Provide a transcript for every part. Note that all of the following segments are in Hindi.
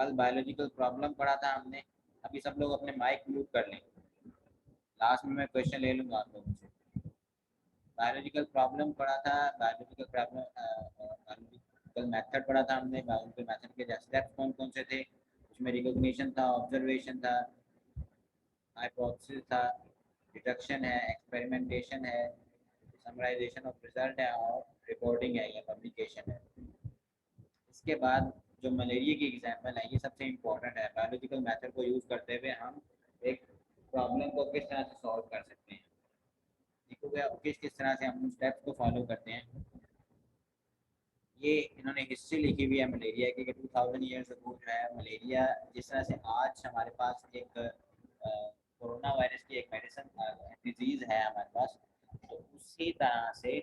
कल बायोलॉजिकल प्रॉब्लम पढ़ा था हमने। अभी सब लोग अपने माइक म्यूट कर लें, लास्ट में मैं क्वेश्चन ले लूँगा आप लोगों से। बायोलॉजिकल प्रॉब्लम पढ़ा था, बायोलॉजिकल प्रॉब्लम बायोलॉजिकल मेथड पढ़ा था हमने। बायोलॉजिकल मेथड के स्टेप्स कौन कौन से थे, उसमें रिकॉग्निशन था, ऑब्जर्वेशन था, हाइपोथेसिस था, डिडक्शन है, एक्सपेरिमेंटेशन है, समराइजेशन ऑफ रिजल्ट है और रिपोर्टिंग है या पब्लिकेशन है। इसके बाद जो मलेरिया की एग्जाम्पल है, ये सबसे इम्पोर्टेंट है। बायोलॉजिकल मेथड को यूज़ करते हुए हम एक प्रॉब्लम को किस तरह से सॉल्व कर सकते हैं, ठीक हो गया। किस किस तरह से हम स्टेप्स को फॉलो करते हैं, ये इन्होंने हिस्ट्री लिखी हुई है मलेरिया की कि 2000 ईयर्स अगो जो है मलेरिया, जिस तरह से आज हमारे पास एक कोरोना वायरस की एक मेडिसिन डिजीज़ है हमारे पास, तो उसी तरह से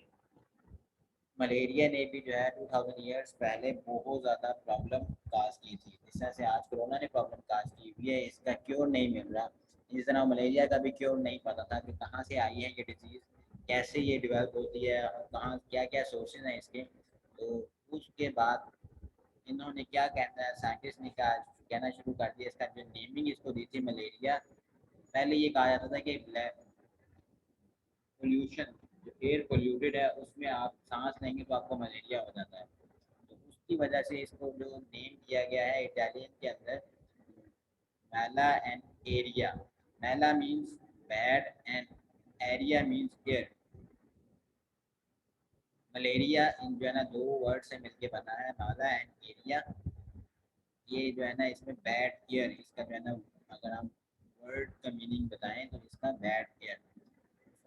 मलेरिया ने भी जो है 2000 ईयर्स पहले बहुत ज़्यादा प्रॉब्लम काज की थी। जिस तरह से आज कोरोना ने प्रॉब्लम काज की हुई है, इसका क्योर नहीं मिल रहा, जिस तरह मलेरिया का भी क्योर नहीं पता था कि कहाँ से आई है ये डिजीज़, कैसे ये डेवलप होती है और कहाँ क्या क्या सोर्सेज हैं इसके। तो उसके बाद इन्होंने क्या कहना है, साइंटिस्ट ने क्या कहना शुरू कर दिया, इसका जो नेमिंग इसको दी थी मलेरिया। पहले ये कहा जाता था कि पोल्यूशन, जो एयर पोल्यूटेड है उसमें आप सांस लेंगे तो आपको मलेरिया हो जाता है। तो उसकी वजह से इसको जो नेम दिया गया है इटालियन के अंदर, मैला एंड एरिया। मैला means bad and aria means air. Malaria इन जो है ना दो वर्ड से मिलके बना है, मैला एंड एरिया। ये जो है ना इसमें बैड एयर, इसका जो है ना अगर हम वर्ड का मीनिंग बताएं तो इसका बैड एयर।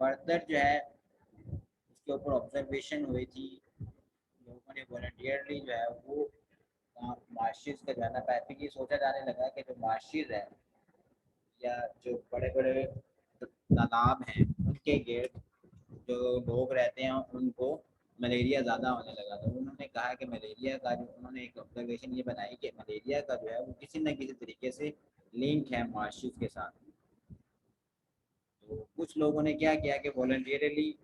फर्दर जो है इसके ऊपर ऑब्जर्वेशन हुई थी, लोगों ने वॉलंटियरली जो है वो मार्शेस का जाना पाया। फिर ये सोचा जाने लगा कि जो मार्शेस है या जो बड़े बड़े तालाब हैं उनके गिर्द जो लोग रहते हैं उनको मलेरिया ज़्यादा होने लगा। तो उन्होंने कहा कि मलेरिया का जो, उन्होंने एक ऑब्जर्वेशन ये बनाई कि मलेरिया का जो है वो किसी न किसी तरीके से लिंक है मार्शेस के साथ। तो कुछ लोगों ने क्या किया कि वॉलंटियरली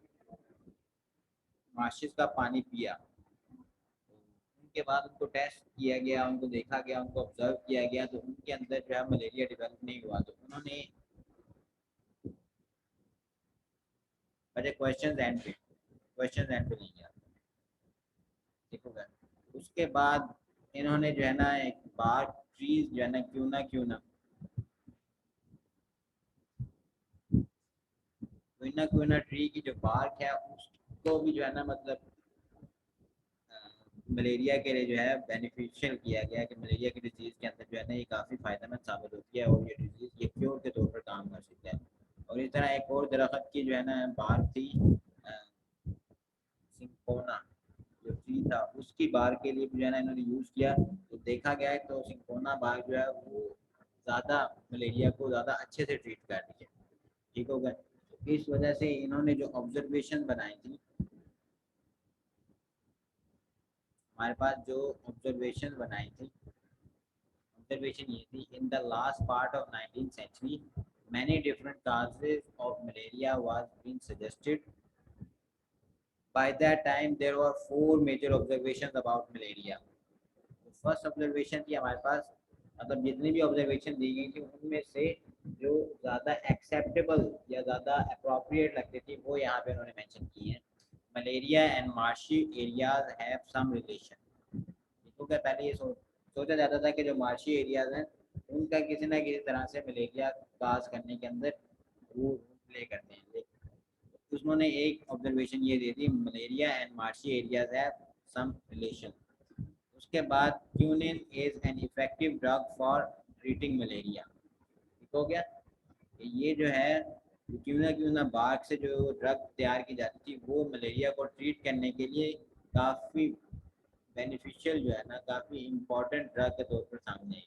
मार्शेस का पानी पिया। उनके बाद उनको टेस्ट किया गया, उनको देखा गया, उनको ऑब्जर्व किया गया, तो उनके अंदर जो है मलेरिया डेवलप नहीं हुआ। तो उन्होंने बड़े क्वेश्चन एंड पे नहीं किया, देखोगे। उसके बाद इन्होंने जो है ना एक बार ट्रीज जो है ना क्यों ना ट्री की जो बार्क है उसको भी जो है ना मतलब मलेरिया के लिए जो है बेनिफिशियल किया गया कि मलेरिया की डिजीज़ के अंदर जो है ना ये काफ़ी फ़ायदेमंद साबित होती है और ये डिजीज़ ये क्योर के तौर पर काम कर सकता है। और इस तरह एक और दरख्त की जो है ना बार्क थी, सिंकोना जो ट्री था, उसकी बार के लिए भी जो है ना इन्होंने यूज़ किया। तो देखा गया है तो सिंकोना बार जो है वो ज़्यादा मलेरिया को ज़्यादा अच्छे से ट्रीट कर रही है, ठीक हो गया। तो इस वजह से इन्होंने जो ऑब्जर्वेशन बनाई थी, हमारे पास जो ऑब्जर्वेशन बनाई थी, ऑब्जर्वेशन ये थी, in the last part of 19th century many different causes of malaria was being suggested. By that time there were four major observations about malaria. First observation थी हमारे पास, मतलब जितनी भी ऑब्जर्वेशन दी गई थी उनमें से जो ज़्यादा एक्सेप्टेबल या ज़्यादा अप्रोप्रिएट लगती थी वो यहाँ पे उन्होंने मेंशन की है। Malaria and marshy areas have some relation. क्योंकि पहले ये सोचा जाता था कि जो मार्शी एरियाज हैं उनका किसी ना किसी तरह से मलेरिया काज करने के अंदर वो प्ले करते हैं, लेकिन उन्होंने एक ऑब्जर्वेशन ये दी थी, malaria and marshy areas have some relation. उसके बाद quinine is an effective drug for treating malaria, ठीक हो गया। ये जो है क्यूना बाग से जो ड्रग तैयार की जाती थी वो मलेरिया को ट्रीट करने के लिए काफ़ी बेनिफिशियल जो है ना, काफ़ी इम्पोर्टेंट ड्रग के तौर पर सामने आई।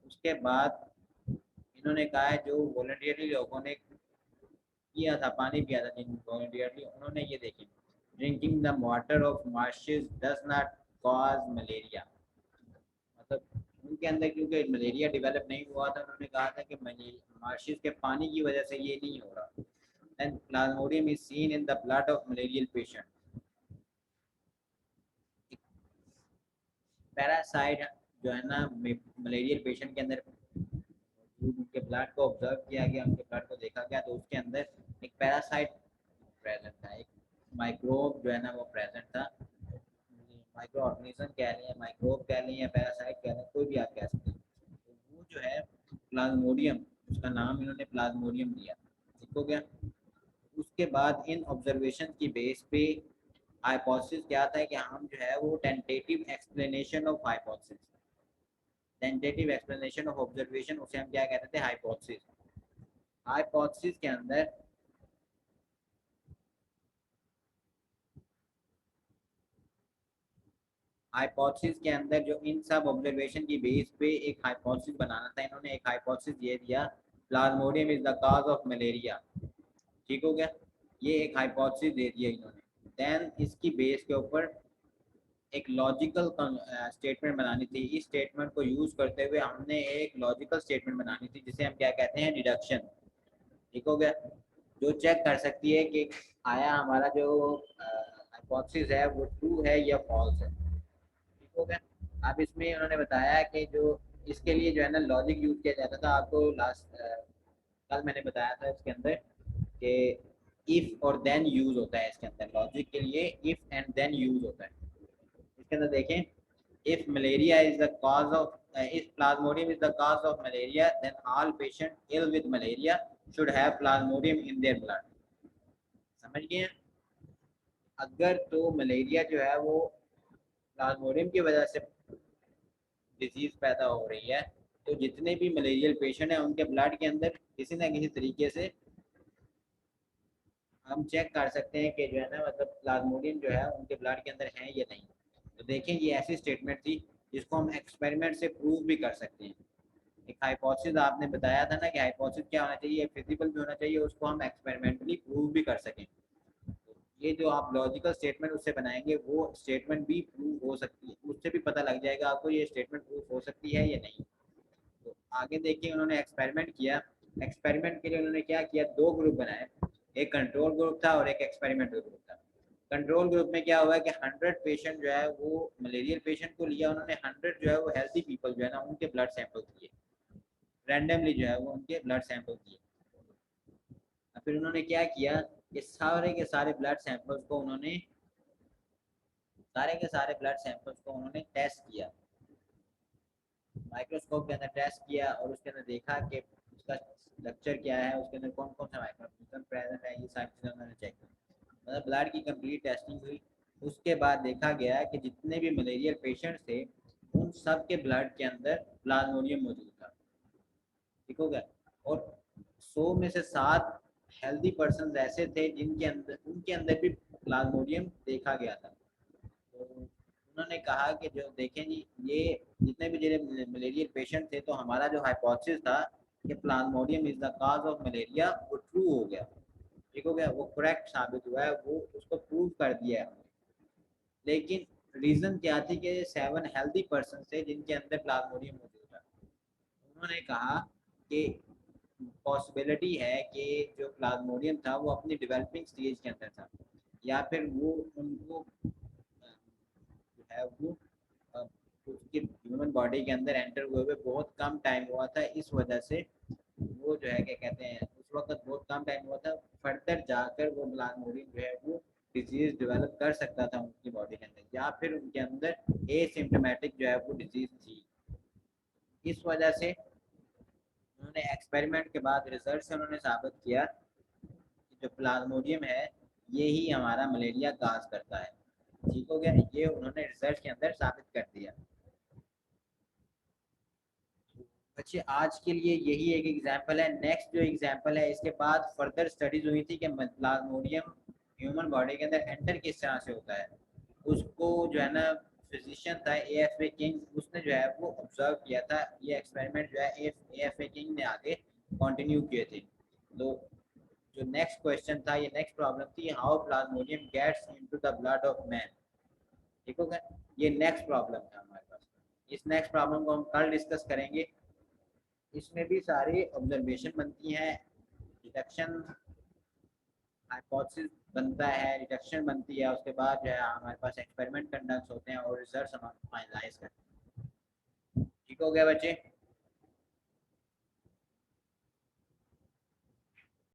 उसके बाद इन्होंने कहा है जो वॉलंटियरली लोगों ने किया था, पानी पिया था जिन वॉलंटियरली, उन्होंने ये देखी, drinking the water of marches does not cause malaria. मतलब उनके अंदर क्योंकि मलेरिया डेवलप नहीं हुआ था, उन्होंने कहा था कि मार्शेस के पानी की वजह से ये नहीं हो रहा। And Plasmodium is seen in the blood of malarial patient. Parasite जो है ना मलेरियल पेशेंट के अंदर उनके ब्लड को ऑब्जर्व किया गया, उनके ब्लड को देखा गया, तो उसके अंदर एक पैरासाइट प्रेजेंट था, एक माइक्रोब जो है ना वो प्रेजेंट था। माइक्रो ऑर्गेनिज्म कह लें, माइक्रोब कह लें या पैरासाइट कह लें, कोई भी आप कह सकते हैं। तो वो जो है प्लाज्मोडियम, उसका नाम इन्होंने प्लाज्मोडियम दिया। ठीक हो गया। उसके बाद इन ऑब्जर्वेशन की बेस पे हाइपोथेसिस क्या था कि हम जो है वो tentative explanation of hypothesis, tentative explanation of observation, उसे हम क्या कहते थे, हाइपोथेसिस। हाइपोथेसिस के अंदर हाइपोथेसिस के अंदर जो इन सब ऑब्जर्वेशन की बेस पे एक हाइपोथेसिस बनाना था, इन्होंने एक हाइपोथेसिस ये दिया, Plasmodium is the cause of malaria. ठीक हो गया। ये एक हाइपोथेसिस दे दिया इन्होंने। देन इसकी बेस के ऊपर एक लॉजिकल स्टेटमेंट बनानी थी। इस स्टेटमेंट को यूज करते हुए हमने एक लॉजिकल स्टेटमेंट बनानी थी जिसे हम क्या कहते हैं, डिडक्शन। ठीक हो गया। जो चेक कर सकती है कि आया हमारा जो हाइपोथेसिस है वो ट्रू है या फॉल्स है। ठीक हो गया। अब इसमें उन्होंने बताया कि जो इसके लिए जो है ना लॉजिक यूज किया जाता था, आपको लास्ट कल मैंने बताया था इसके अंदर कि इफ और देन यूज होता है। इसके अंदर लॉजिक के लिए इफ एंड देन यूज होता है। इसके अंदर देखें, if malaria is the cause of if plasmodium is the cause of malaria, then all patients ill with malaria should have plasmodium in their blood। समझ गए। अगर तो मलेरिया जो है वो प्लाज्मोडियम की वजह से डिजीज पैदा हो रही है, तो जितने भी मलेरियल पेशेंट हैं उनके ब्लड के अंदर किसी ना किसी तरीके से हम चेक कर सकते हैं कि जो है ना मतलब प्लाज्मोडियम जो है उनके ब्लड के अंदर है या नहीं। तो देखें, ये ऐसी स्टेटमेंट थी जिसको हम एक्सपेरिमेंट से प्रूव भी कर सकते हैं। एक हाइपोथेसिस आपने बताया था ना कि हाइपोथेसिस क्या होना चाहिए, फिजिबल भी होना चाहिए, उसको हम एक्सपेरिमेंटली प्रूव भी कर सकें। ये जो आप लॉजिकल स्टेटमेंट उससे बनाएंगे वो स्टेटमेंट भी प्रूव हो सकती है, उससे भी पता लग जाएगा आपको ये स्टेटमेंट प्रूव हो सकती है या नहीं। तो आगे देखिए, उन्होंने एक्सपेरिमेंट किया। एक्सपेरिमेंट के लिए उन्होंने क्या किया, दो ग्रुप बनाए, एक कंट्रोल ग्रुप था और एक एक्सपेरिमेंटल ग्रुप था। कंट्रोल ग्रुप में क्या हुआ कि 100 पेशेंट जो है वो मलेरियल पेशेंट को लिया उन्होंने, 100 जो है वो हेल्थी पीपल जो है ना उनके ब्लड सैंपल किए, रैंडमली जो है वो उनके ब्लड सैंपल किए। फिर उन्होंने क्या किया कि सारे के सारे ब्लड सैंपल्स को उन्होंने सारे के सारे ब्लड सैंपल्स को उन्होंने टेस्ट किया, माइक्रोस्कोप के अंदर टेस्ट किया, और उसके अंदर देखा कि उसका स्ट्रक्चर क्या है, उसके अंदर कौन कौन सा माइक्रोऑर्गेनिज्म प्रेजेंट है, ये सारी चीज़ें उन्होंने चेक की। मतलब ब्लड की कंप्लीट टेस्टिंग हुई। उसके बाद देखा गया कि जितने भी मलेरियल पेशेंट्स थे उन सब के ब्लड के अंदर प्लाज्मोडियम मौजूद था। ठीक हो गया। और 100 में से 7 हेल्दी पर्सन ऐसे थे जिनके अंदर उनके अंदर भी प्लाज्मोडियम देखा गया था। तो उन्होंने कहा कि जो देखें जी, ये जितने भी जो मलेरियल पेशेंट थे, तो हमारा जो हाइपोथेसिस था कि Plasmodium is the cause of malaria, वो ट्रू हो गया। ठीक हो गया, वो करेक्ट साबित हुआ है, वो उसको प्रूव कर दिया है। लेकिन रीजन क्या थी कि 7 हेल्दी पर्सन थे जिनके अंदर प्लाज्मोडियम मौजूद था। उन्होंने कहा कि पॉसिबिलिटी है कि जो प्लाज्मोडियम था वो अपनी डेवलपिंग स्टेज के अंदर था, या फिर वो उनको जो है वो उसकी ह्यूमन बॉडी के अंदर एंटर हुए हुए बहुत कम टाइम हुआ था। इस वजह से वो जो है क्या कहते हैं, उस वक्त बहुत कम टाइम हुआ था, फर्दर जाकर वो प्लाज्मोडियम जो है वो डिजीज डेवलप कर सकता था उनकी बॉडी के अंदर, या फिर उनके अंदर एसिम्टोमेटिक जो है वो डिजीज थी। इस वजह से उन्होंने एक्सपेरिमेंट के बाद रिसर्च से उन्होंने साबित किया कि जो प्लाज्मोडियम है ये ही हमारा मलेरिया काज करता है। ठीक हो गया, ये उन्होंने रिसर्च के अंदर साबित कर दिया। बच्चे आज के लिए यही एक एग्जांपल है। नेक्स्ट जो एग्जांपल है, इसके बाद फर्दर स्टडीज हुई थी कि प्लाज्मोडियम ह्यूमन बॉडी के अंदर एंटर किस तरह से होता है। उसको जो है ना फिजिशियन था AFA किंग, उसने जो है वो ऑब्जर्व किया था। ये एक्सपेरिमेंट जो है AFA किंग ने आगे कंटिन्यू किए थे। तो जो नेक्स्ट क्वेश्चन था, ये नेक्स्ट प्रॉब्लम थी, how plasmodium gets into the blood of man. ठीक होगा, ये नेक्स्ट प्रॉब्लम था हमारे पास। इस नेक्स्ट प्रॉब्लम को हम कल डिस्कस करेंगे। इसमें भी सारी ऑब्जर्वेशन बनती हैं, डिडक्शन हाइपोथेसिस बनता है, डिडक्शन बनती है, उसके बाद जो है हमारे पास एक्सपेरिमेंट कंडक्ट होते हैं और रिजल्ट्स हम फाइनलाइज करते हैं। ठीक हो गया बच्चे।